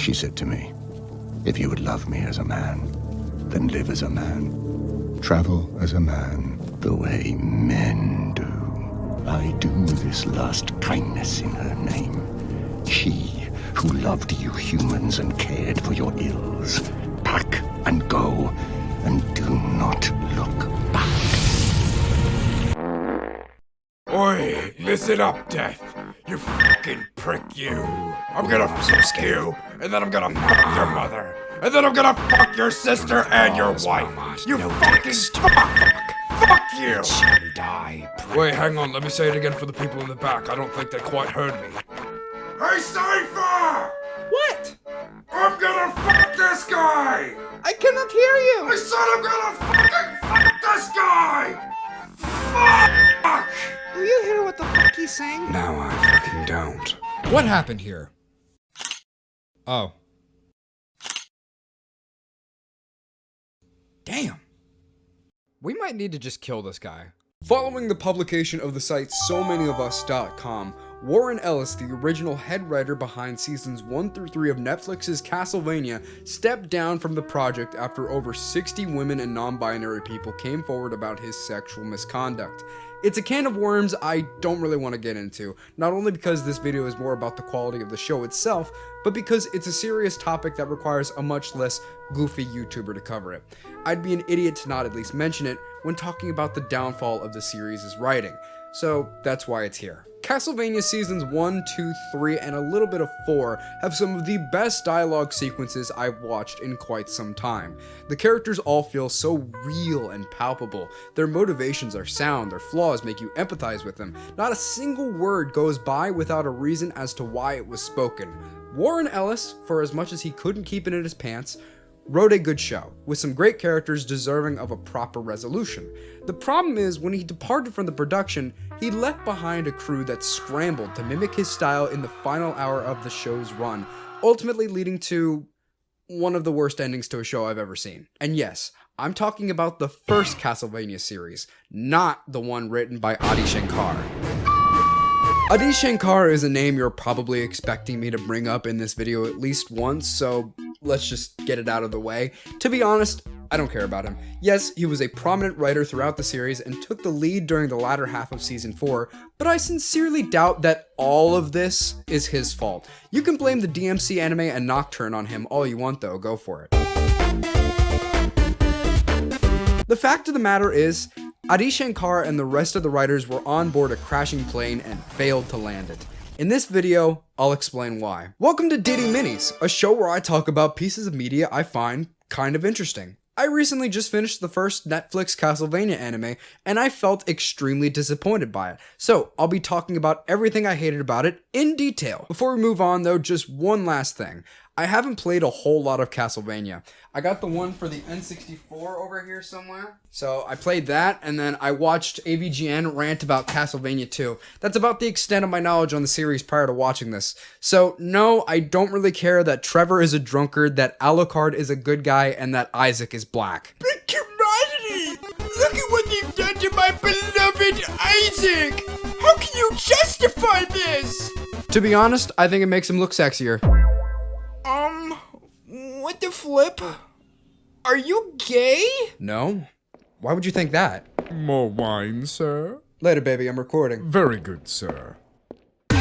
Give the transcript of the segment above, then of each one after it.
She said to me, if you would love me as a man, then live as a man. Travel as a man, the way men do. I do this last kindness in her name. She who loved you humans and cared for your ills. Pack and go, and do not look back. Oi, listen up, Death. You fucking prick, you. I'm gonna fuck you, and then I'm gonna fuck your mother, and then I'm gonna fuck your sister and your wife. You fucking fuck you. Die. Wait, hang on, let me say it again for the people in the back. I don't think they quite heard me. Hey, Sypha! What? I'm gonna fuck this guy! I cannot hear you. I said I'm gonna fucking fuck this guy! Fuck! Do you hear what the fuck he's saying? No, I fucking don't. What happened here? Oh. Damn. We might need to just kill this guy. Following the publication of the site SoManyOfUs.com, Warren Ellis, the original head writer behind seasons 1 through 3 of Netflix's Castlevania, stepped down from the project after over 60 women and non-binary people came forward about his sexual misconduct. It's a can of worms I don't really want to get into, not only because this video is more about the quality of the show itself, but because it's a serious topic that requires a much less goofy YouTuber to cover it. I'd be an idiot to not at least mention it when talking about the downfall of the series' writing, so that's why it's here. Castlevania Seasons 1, 2, 3, and a little bit of 4 have some of the best dialogue sequences I've watched in quite some time. The characters all feel so real and palpable. Their motivations are sound, their flaws make you empathize with them. Not a single word goes by without a reason as to why it was spoken. Warren Ellis, for as much as he couldn't keep it in his pants, wrote a good show, with some great characters deserving of a proper resolution. The problem is, when he departed from the production, he left behind a crew that scrambled to mimic his style in the final hour of the show's run, ultimately leading to one of the worst endings to a show I've ever seen. And yes, I'm talking about the first Castlevania series, not the one written by Adi Shankar. Adi Shankar is a name you're probably expecting me to bring up in this video at least once, so let's just get it out of the way. To be honest, I don't care about him. Yes, he was a prominent writer throughout the series and took the lead during the latter half of season 4, but I sincerely doubt that all of this is his fault. You can blame the DMC anime and Nocturne on him all you want though, go for it. The fact of the matter is, Adi Shankar and the rest of the writers were on board a crashing plane and failed to land it. In this video, I'll explain why. Welcome to Dity Minis, a show where I talk about pieces of media I find kind of interesting. I recently just finished the first Netflix Castlevania anime, and I felt extremely disappointed by it. So, I'll be talking about everything I hated about it in detail. Before we move on though, just one last thing. I haven't played a whole lot of Castlevania. I got the one for the N64 over here somewhere. So I played that, and then I watched AVGN rant about Castlevania 2. That's about the extent of my knowledge on the series prior to watching this. So no, I don't really care that Trevor is a drunkard, that Alucard is a good guy, and that Isaac is black. But humanity! Look at what they've done to my beloved Isaac! How can you justify this? To be honest, I think it makes him look sexier. What the flip? Are you gay? No? Why would you think that? More wine, sir? Later, baby, I'm recording. Very good, sir. An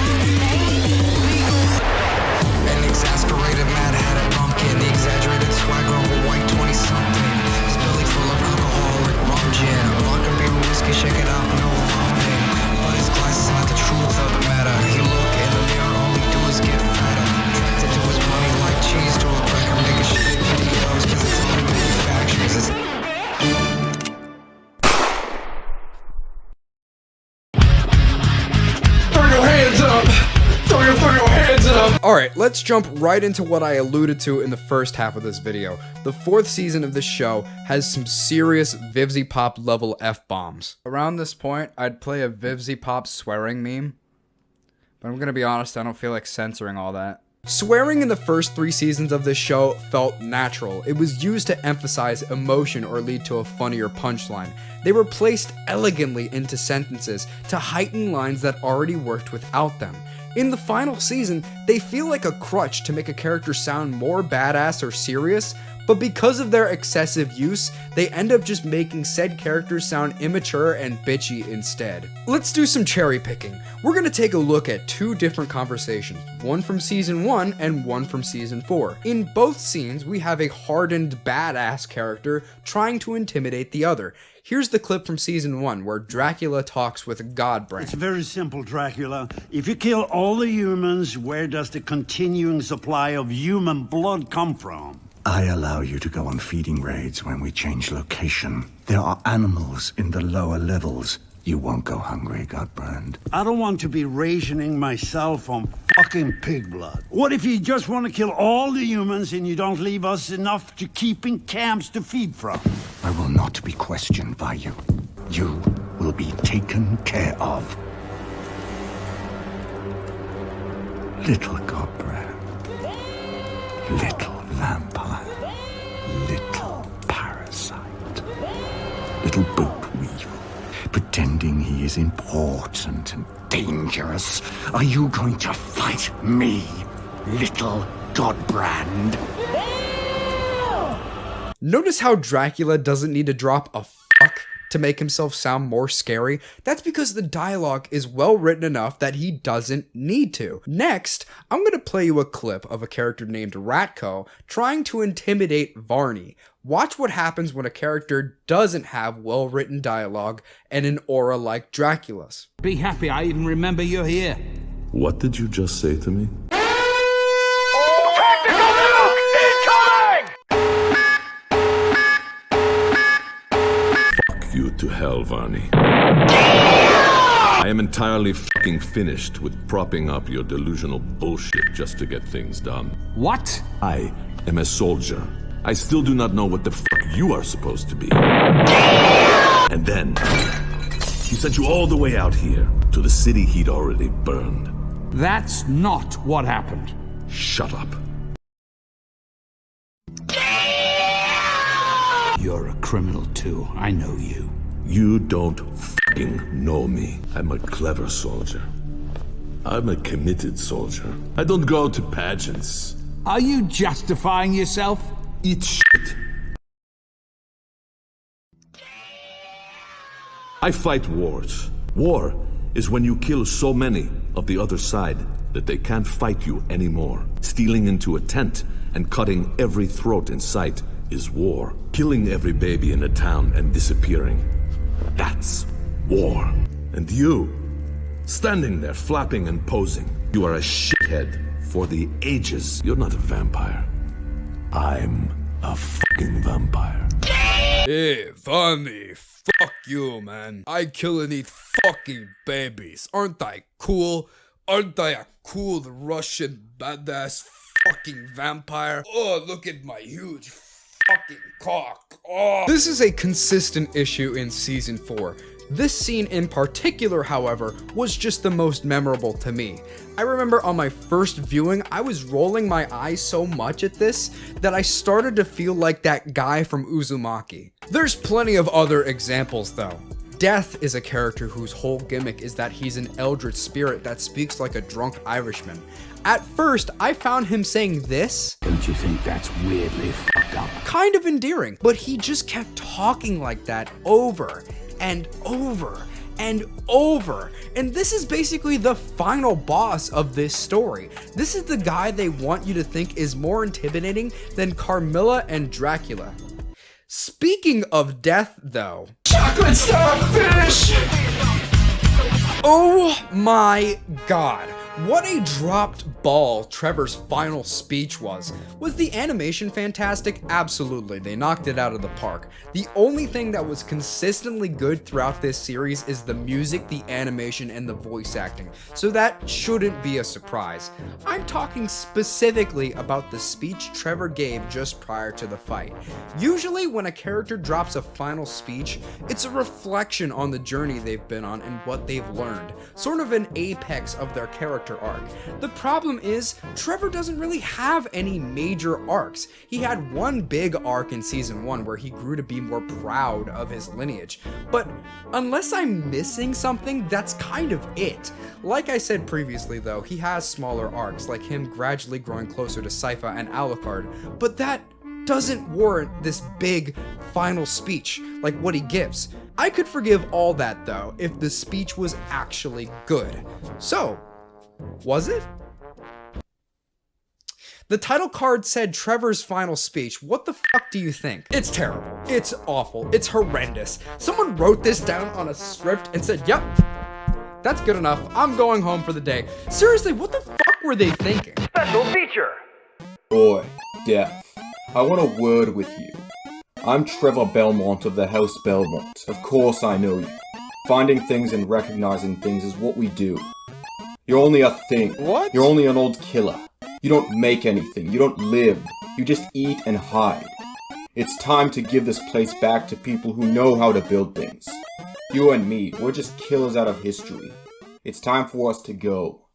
exasperated mad hatted pumpkin, the exaggerated swagger of a white 20-something. His belly full of alcoholic rum gin. Vodka, beer, whiskey, shake it up, no vomiting. But his glass is not the truth of the matter. He look in the mirror, all he do is get fatter. Attracted to his money like cheese to a cracker, making shit videos, cause it's only manufacturers. Alright, let's jump right into what I alluded to in the first half of this video. The 4th season of this show has some serious Vivzy Pop level F-bombs. Around this point, I'd play a Vivzy Pop swearing meme, but I'm gonna be honest, I don't feel like censoring all that. Swearing in the first 3 seasons of this show felt natural. It was used to emphasize emotion or lead to a funnier punchline. They were placed elegantly into sentences to heighten lines that already worked without them. In the final season, they feel like a crutch to make a character sound more badass or serious, but because of their excessive use, they end up just making said characters sound immature and bitchy instead. Let's do some cherry picking. We're gonna take a look at two different conversations, one from season 1 and one from season 4. In both scenes, we have a hardened badass character trying to intimidate the other. Here's the clip from season 1 where Dracula talks with Godbrand. It's very simple, Dracula. If you kill all the humans, where does the continuing supply of human blood come from? I allow you to go on feeding raids when we change location. There are animals in the lower levels. You won't go hungry, Godbrand. I don't want to be rationing myself on fucking pig blood. What if you just want to kill all the humans and you don't leave us enough to keep in camps to feed from? I will not be questioned by you. You will be taken care of. Little Godbrand. Little vampire. Little parasite. Little boot weevil. Pretending he is important and dangerous. Are you going to fight me, little Godbrand? Notice how Dracula doesn't need to drop a fuck to make himself sound more scary? That's because the dialogue is well written enough that he doesn't need to. Next, I'm going to play you a clip of a character named Ratko trying to intimidate Varney. Watch what happens when a character doesn't have well-written dialogue and an aura like Dracula's. Be happy I even remember you're here. What did you just say to me? Fuck you to hell, Varney. I am entirely fucking finished with propping up your delusional bullshit just to get things done. What? I am a soldier. I still do not know what the fuck you are supposed to be. And then, he sent you all the way out here to the city he'd already burned. That's not what happened. Shut up. You're a criminal too, I know you. You don't fucking know me. I'm a clever soldier. I'm a committed soldier. I don't go to pageants. Are you justifying yourself? Eat shit. I fight wars. War is when you kill so many of the other side that they can't fight you anymore. Stealing into a tent and cutting every throat in sight is war. Killing every baby in a town and disappearing. That's war. And you, standing there flapping and posing, you are a shithead for the ages. You're not a vampire. I'm a fucking vampire. Hey, Varney, fuck you, man. I kill and eat fucking babies. Aren't I cool? Aren't I a cool Russian badass fucking vampire? Oh, look at my huge fucking cock. Oh. This is a consistent issue in season 4. This scene in particular, however, was just the most memorable to me. I remember on my first viewing, I was rolling my eyes so much at this that I started to feel like that guy from Uzumaki. There's plenty of other examples though. Death is a character whose whole gimmick is that he's an eldritch spirit that speaks like a drunk Irishman. At first, I found him saying this, Don't you think that's weirdly fucked up? kind of endearing, but he just kept talking like that over and over and over. And this is basically the final boss of this story. This is the guy they want you to think is more intimidating than Carmilla and Dracula. Speaking of death though, chocolate starfish! Oh my god. What a dropped ball Trevor's final speech was. Was the animation fantastic? Absolutely, they knocked it out of the park. The only thing that was consistently good throughout this series is the music, the animation, and the voice acting, so that shouldn't be a surprise. I'm talking specifically about the speech Trevor gave just prior to the fight. Usually when a character drops a final speech, it's a reflection on the journey they've been on and what they've learned, sort of an apex of their character character arc. The problem is, Trevor doesn't really have any major arcs. He had one big arc in season 1 where he grew to be more proud of his lineage, but unless I'm missing something, that's kind of it. Like I said previously though, he has smaller arcs, like him gradually growing closer to Sypha and Alucard, but that doesn't warrant this big final speech like what he gives. I could forgive all that though if the speech was actually good. So, was it? The title card said Trevor's final speech. What the fuck do you think? It's terrible. It's awful. It's horrendous. Someone wrote this down on a script and said, yep, that's good enough. I'm going home for the day. Seriously, what the fuck were they thinking? Special feature. Oi, Death. I want a word with you. I'm Trevor Belmont of the House Belmont. Of course I know you. Finding things and recognizing things is what we do. You're only a thing. What? You're only an old killer. You don't make anything. You don't live. You just eat and hide. It's time to give this place back to people who know how to build things. You and me, we're just killers out of history. It's time for us to go.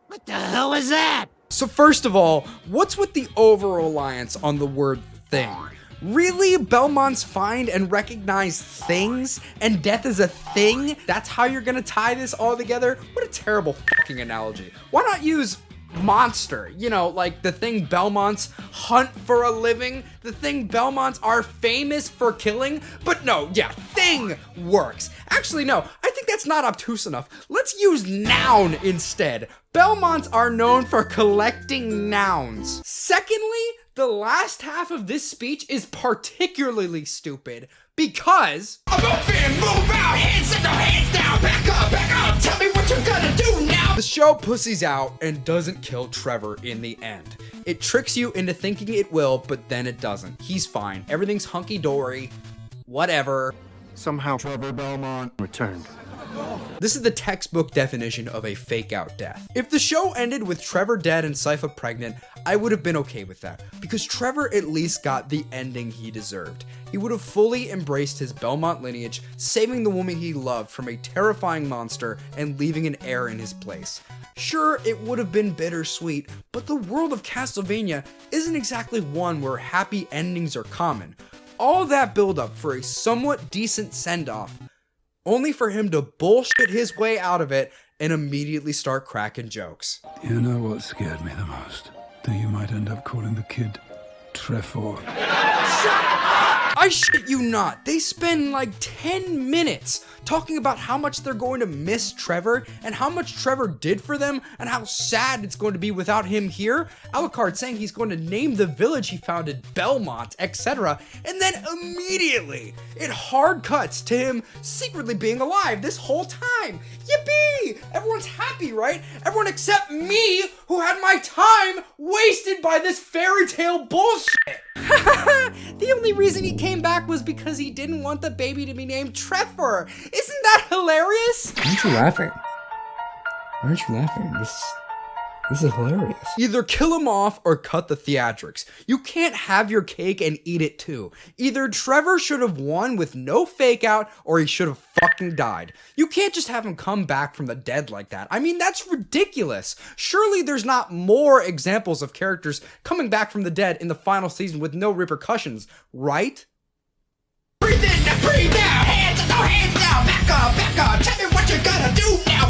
What the hell is that? So first of all, what's with the over-reliance on the word thing? Really? Belmonts find and recognize things? And death is a thing? That's how you're gonna tie this all together? What a terrible fucking analogy. Why not use monster? You know, like the thing Belmonts hunt for a living, the thing Belmonts are famous for killing. But no, yeah, thing works. Actually, no, I think that's not obtuse enough. Let's use noun instead. Belmonts are known for collecting nouns. Secondly, the last half of this speech is particularly stupid because Move in, move out, hands up, hands down, back up, tell me what you're gonna do now. the show pussies out and doesn't kill Trevor in the end. It tricks you into thinking it will, but then it doesn't. He's fine. Everything's hunky-dory. Whatever. Somehow Trevor Belmont returned. This is the textbook definition of a fake-out death. If the show ended with Trevor dead and Sypha pregnant, I would have been okay with that, because Trevor at least got the ending he deserved. He would have fully embraced his Belmont lineage, saving the woman he loved from a terrifying monster and leaving an heir in his place. Sure, it would have been bittersweet, but the world of Castlevania isn't exactly one where happy endings are common. All that build-up for a somewhat decent send-off, only for him to bullshit his way out of it and immediately start cracking jokes. You know what scared me the most? That you might end up calling the kid Trevor. I shit you not, they spend like 10 minutes talking about how much they're going to miss Trevor and how much Trevor did for them and how sad it's going to be without him here. Alucard saying he's going to name the village he founded Belmont, etc. And then immediately it hard cuts to him secretly being alive this whole time. Yippee! Everyone's happy, right? Everyone except me, who had my time wasted by this fairy tale bullshit. The only reason he came back was because he didn't want the baby to be named Trevor. Isn't that hilarious? Why aren't you laughing? Why aren't you laughing? This is hilarious. Either kill him off or cut the theatrics. You can't have your cake and eat it too. Either Trevor should have won with no fake out or he should have fucking died. You can't just have him come back from the dead like that. I mean, that's ridiculous. Surely there's not more examples of characters coming back from the dead in the final season with no repercussions, right? Breathe in, now breathe out, hands down, back up, tell me what you're gonna do now.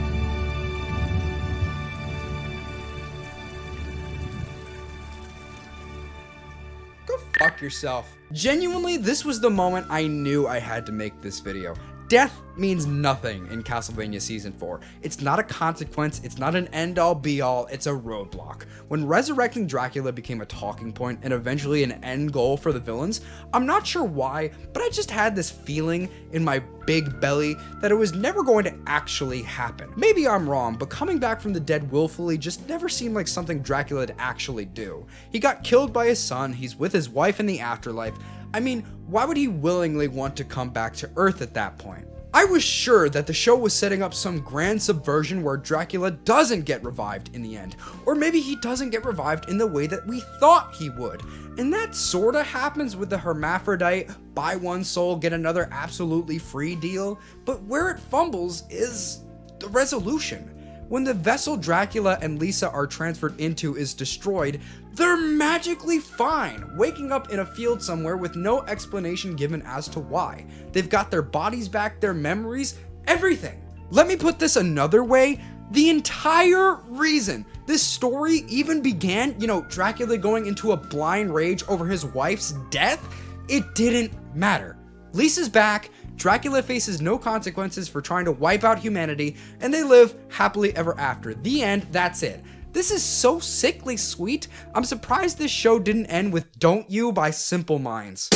Go fuck yourself. Genuinely, this was the moment I knew I had to make this video. Death means nothing in Castlevania Season 4. It's not a consequence, it's not an end-all be-all, it's a roadblock. When resurrecting Dracula became a talking point and eventually an end goal for the villains, I'm not sure why, but I just had this feeling in my big belly that it was never going to actually happen. Maybe I'm wrong, but coming back from the dead willfully just never seemed like something Dracula'd actually do. He got killed by his son, he's with his wife in the afterlife. I mean, why would he willingly want to come back to Earth at that point? I was sure that the show was setting up some grand subversion where Dracula doesn't get revived in the end, or maybe he doesn't get revived in the way that we thought he would. And that sorta happens with the hermaphrodite, buy one soul, get another absolutely free deal, but where it fumbles is the resolution. when the vessel Dracula and Lisa are transferred into is destroyed, they're magically fine, waking up in a field somewhere with no explanation given as to why. They've got their bodies back, their memories, everything. Let me put this another way. The entire reason this story even began, Dracula going into a blind rage over his wife's death, it didn't matter. Lisa's back, Dracula faces no consequences for trying to wipe out humanity, and they live happily ever after. The end, that's it. This is so sickly sweet. I'm surprised this show didn't end with Don't You by Simple Minds.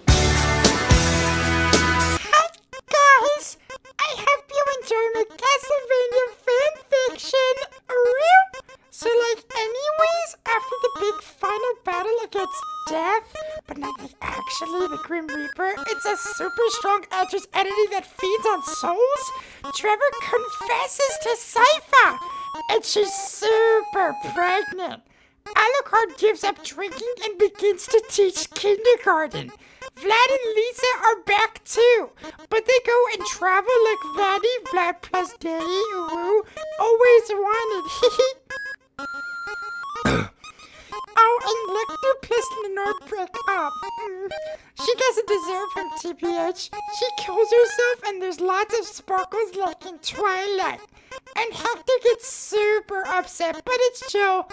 Hi guys, I hope you enjoy my Castlevania fanfiction. So anyways, after the big final battle against Death, but not actually the Grim Reaper, it's a super strong Eldritch entity that feeds on souls, Trevor confesses to Sypha, and she's super pregnant. Alucard gives up drinking and begins to teach kindergarten. Vlad and Lisa are back too, but they go and travel like Vlad plus Daddy, always wanted. Oh, and Hector plus Lenore break up. She doesn't deserve him, TBH. She kills herself and there's lots of sparkles like in Twilight. And Hector gets super upset, but it's chill.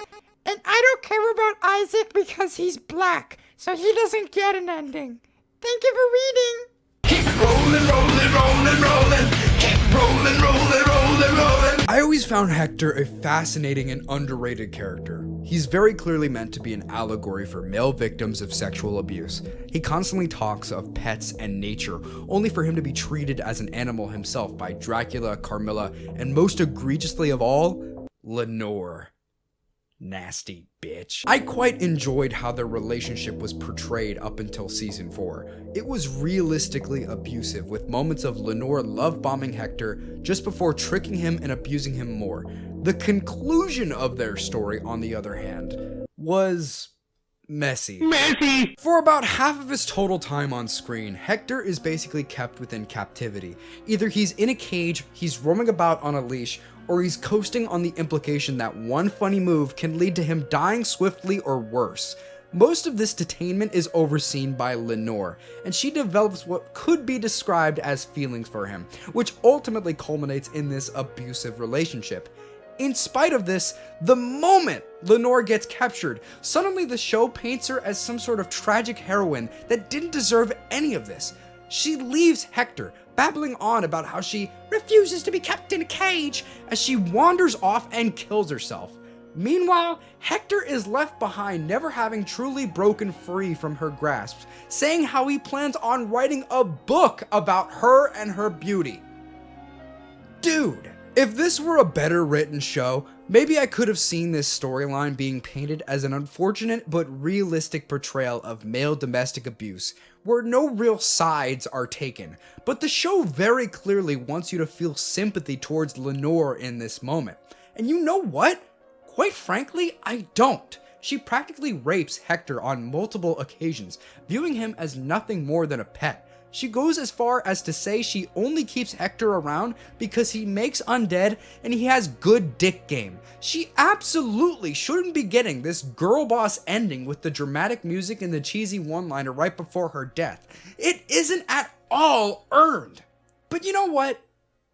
And I don't care about Isaac because he's black, so he doesn't get an ending. Thank you for reading. Keep rolling, rolling, rolling, rolling. Keep rolling, rolling, rolling, rolling. I always found Hector a fascinating and underrated character. He's very clearly meant to be an allegory for male victims of sexual abuse. He constantly talks of pets and nature, only for him to be treated as an animal himself by Dracula, Carmilla, and most egregiously of all, Lenore. Nasty bitch. I quite enjoyed how their relationship was portrayed up until season 4. It was realistically abusive, with moments of Lenore love bombing Hector just before tricking him and abusing him more. The conclusion of their story, on the other hand, was messy. For about half of his total time on screen, Hector is basically kept within captivity. Either he's in a cage, he's roaming about on a leash, or he's coasting on the implication that one funny move can lead to him dying swiftly or worse. Most of this detainment is overseen by Lenore, and she develops what could be described as feelings for him, which ultimately culminates in this abusive relationship. In spite of this, the moment Lenore gets captured, suddenly the show paints her as some sort of tragic heroine that didn't deserve any of this. She leaves Hector, babbling on about how she refuses to be kept in a cage as she wanders off and kills herself. Meanwhile, Hector is left behind, never having truly broken free from her grasp, saying how he plans on writing a book about her and her beauty. Dude, if this were a better written show, maybe I could have seen this storyline being painted as an unfortunate but realistic portrayal of male domestic abuse, where no real sides are taken, but the show very clearly wants you to feel sympathy towards Lenore in this moment. And you know what? Quite frankly, I don't. She practically rapes Hector on multiple occasions, viewing him as nothing more than a pet. She goes as far as to say she only keeps Hector around because he makes undead and he has good dick game. She absolutely shouldn't be getting this girl boss ending with the dramatic music and the cheesy one-liner right before her death. It isn't at all earned. But you know what?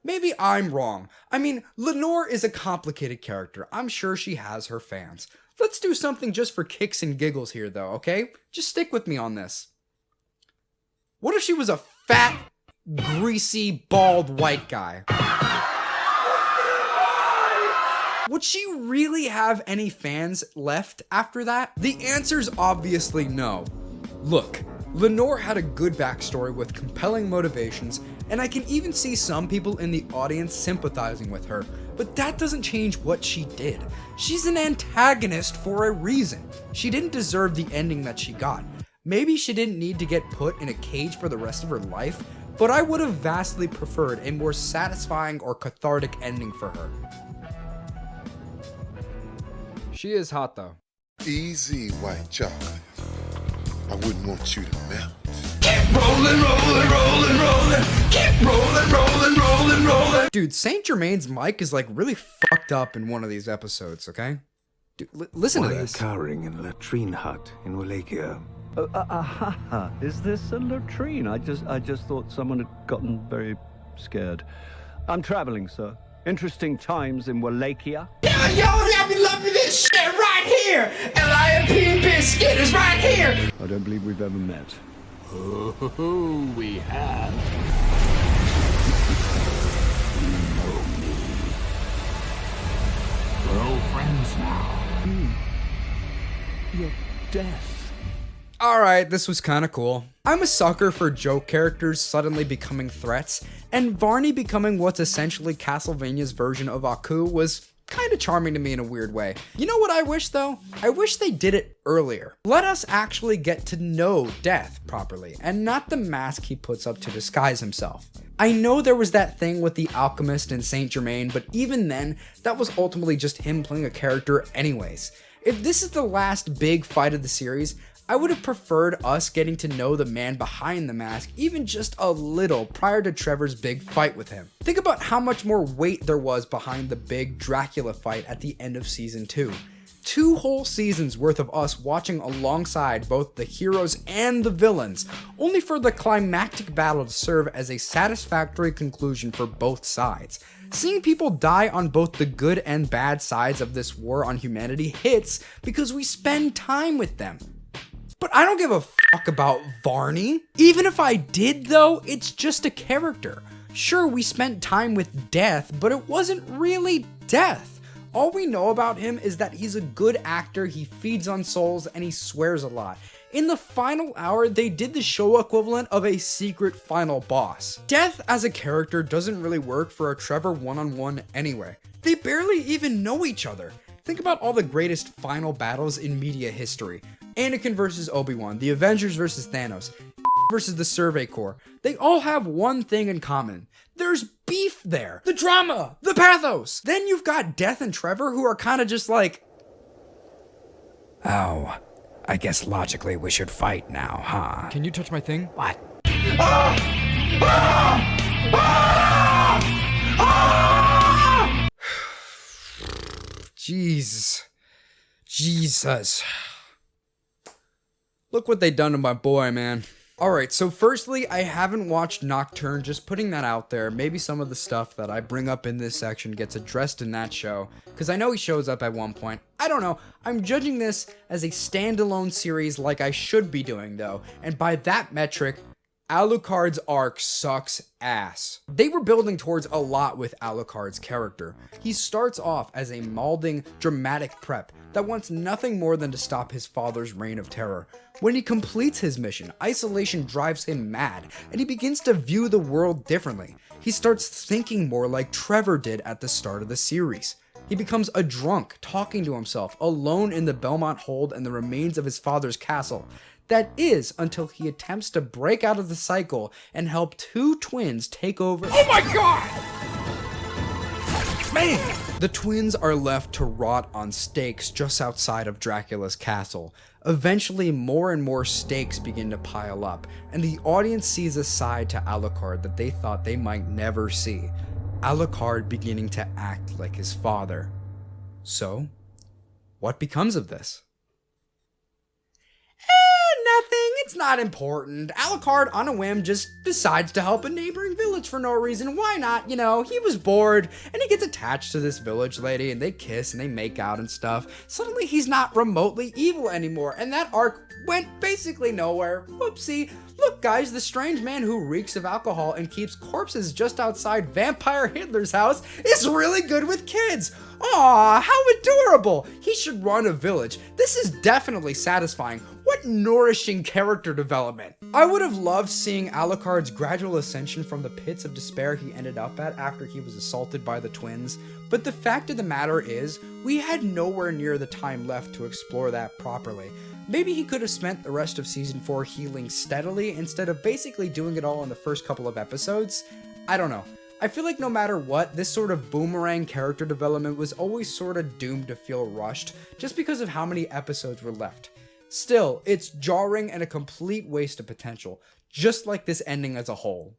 Maybe I'm wrong. I mean, Lenore is a complicated character. I'm sure she has her fans. Let's do something just for kicks and giggles here though, okay? Just stick with me on this. What if she was a fat, greasy, bald white guy? Would she really have any fans left after that? The answer's obviously no. Look, Lenore had a good backstory with compelling motivations, and I can even see some people in the audience sympathizing with her, but that doesn't change what she did. She's an antagonist for a reason. She didn't deserve the ending that she got. Maybe she didn't need to get put in a cage for the rest of her life, but I would have vastly preferred a more satisfying or cathartic ending for her. She is hot though. Easy, white chocolate. I wouldn't want you to melt. rolling, rolling, rolling, rolling. Keep rolling, rolling, rolling, rolling. Dude, Saint Germain's mic is like really fucked up in one of these episodes, okay? Dude, listen to this. Why are you cowering in a latrine hut in Wallachia? Is this a latrine? I just thought someone had gotten very scared. I'm traveling, sir. Interesting times in Wallachia. Yeah, yo, y'all be loving this shit right here. LIMP Skit is right here. I don't believe we've ever met. Oh, we have. You know me. We're old friends now. Your death. Alright, this was kinda cool. I'm a sucker for joke characters suddenly becoming threats, and Varney becoming what's essentially Castlevania's version of Aku was kinda charming to me in a weird way. You know what I wish though? I wish they did it earlier. Let us actually get to know Death properly, and not the mask he puts up to disguise himself. I know there was that thing with the alchemist in Saint Germain, but even then, that was ultimately just him playing a character anyways. If this is the last big fight of the series, I would have preferred us getting to know the man behind the mask even just a little prior to Trevor's big fight with him. Think about how much more weight there was behind the big Dracula fight at the end of season 2. 2 whole seasons worth of us watching alongside both the heroes and the villains, only for the climactic battle to serve as a satisfactory conclusion for both sides. Seeing people die on both the good and bad sides of this war on humanity hits because we spend time with them. But I don't give a fuck about Varney. Even if I did though, it's just a character. Sure, we spent time with Death, but it wasn't really Death. All we know about him is that he's a good actor, he feeds on souls, and he swears a lot. In the final hour, they did the show equivalent of a secret final boss. Death as a character doesn't really work for a Trevor one-on-one anyway. They barely even know each other. Think about all the greatest final battles in media history. Anakin versus Obi-Wan, the Avengers versus Thanos, versus the Survey Corps. They all have one thing in common. There's beef there. The drama, the pathos. Then you've got Death and Trevor who are kind of just like, oh, I guess logically we should fight now, huh? Can you touch my thing? What? Jesus. Look what they done to my boy, man. Alright, so firstly, I haven't watched Nocturne, just putting that out there. Maybe some of the stuff that I bring up in this section gets addressed in that show, because I know he shows up at one point. I don't know, I'm judging this as a standalone series like I should be doing though, and by that metric, Alucard's arc sucks ass. They were building towards a lot with Alucard's character. He starts off as a maulding, dramatic prep that wants nothing more than to stop his father's reign of terror. When he completes his mission, isolation drives him mad, and he begins to view the world differently. He starts thinking more like Trevor did at the start of the series. He becomes a drunk, talking to himself, alone in the Belmont Hold and the remains of his father's castle. That is, until he attempts to break out of the cycle and help 2 twins take over. Oh my god! Man! The twins are left to rot on stakes just outside of Dracula's castle. Eventually, more and more stakes begin to pile up, and the audience sees a side to Alucard that they thought they might never see. Alucard beginning to act like his father. So, what becomes of this? Nothing, it's not important. Alucard, on a whim, just decides to help a neighboring village for no reason. Why not? You know, he was bored, and he gets attached to this village lady, and they kiss, and they make out and stuff. Suddenly, he's not remotely evil anymore, and that arc went basically nowhere. Whoopsie. Look, guys, the strange man who reeks of alcohol and keeps corpses just outside Vampire Hitler's house is really good with kids. Aw, how adorable. He should run a village. This is definitely satisfying. What nourishing character development. I would have loved seeing Alucard's gradual ascension from the pits of despair he ended up at after he was assaulted by the twins, but the fact of the matter is, we had nowhere near the time left to explore that properly. Maybe he could have spent the rest of season 4 healing steadily instead of basically doing it all in the first couple of episodes. I don't know. I feel like no matter what, this sort of boomerang character development was always sort of doomed to feel rushed, just because of how many episodes were left. Still, it's jarring and a complete waste of potential. just like this ending as a whole.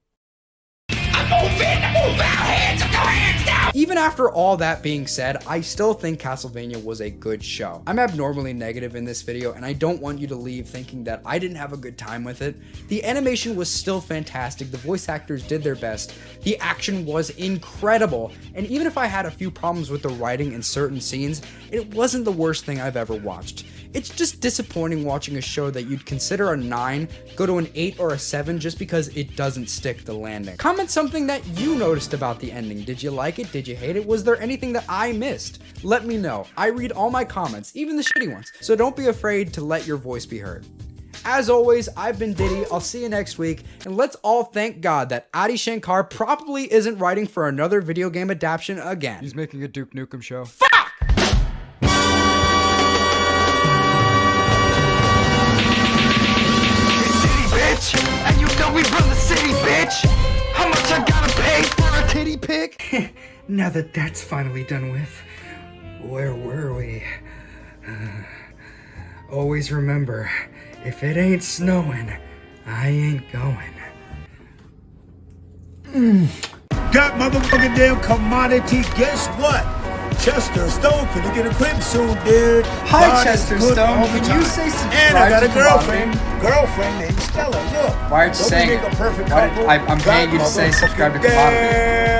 Even after all that being said, I still think Castlevania was a good show. I'm abnormally negative in this video, and I don't want you to leave thinking that I didn't have a good time with it. The animation was still fantastic, the voice actors did their best, the action was incredible, and even if I had a few problems with the writing in certain scenes, it wasn't the worst thing I've ever watched. It's just disappointing watching a show that you'd consider a 9 go to an 8 or a 7 just because it doesn't stick the landing. Comment something that you noticed about the ending. Did you like it? Did you hate it? Was there anything that I missed? Let me know. I read all my comments, even the shitty ones, so don't be afraid to let your voice be heard. As always, I've been Dity. I'll see you next week, and let's all thank God that Adi Shankar probably isn't writing for another video game adaptation again. He's making a Duke Nukem show. Fuck! And you know we run the city, bitch! How much I gotta pay for a titty pic? Now that that's finally done with, where were we? Always remember, if it ain't snowing, I ain't going. Got motherfucking damn commodity, guess what? Chester Stone finna get a crib soon, dude. Hi, God Chester Stone. Can you say subscribe and I got a to girlfriend named Stella. Look. Why aren't you saying it? I'm paying you to say subscribe to Commodity.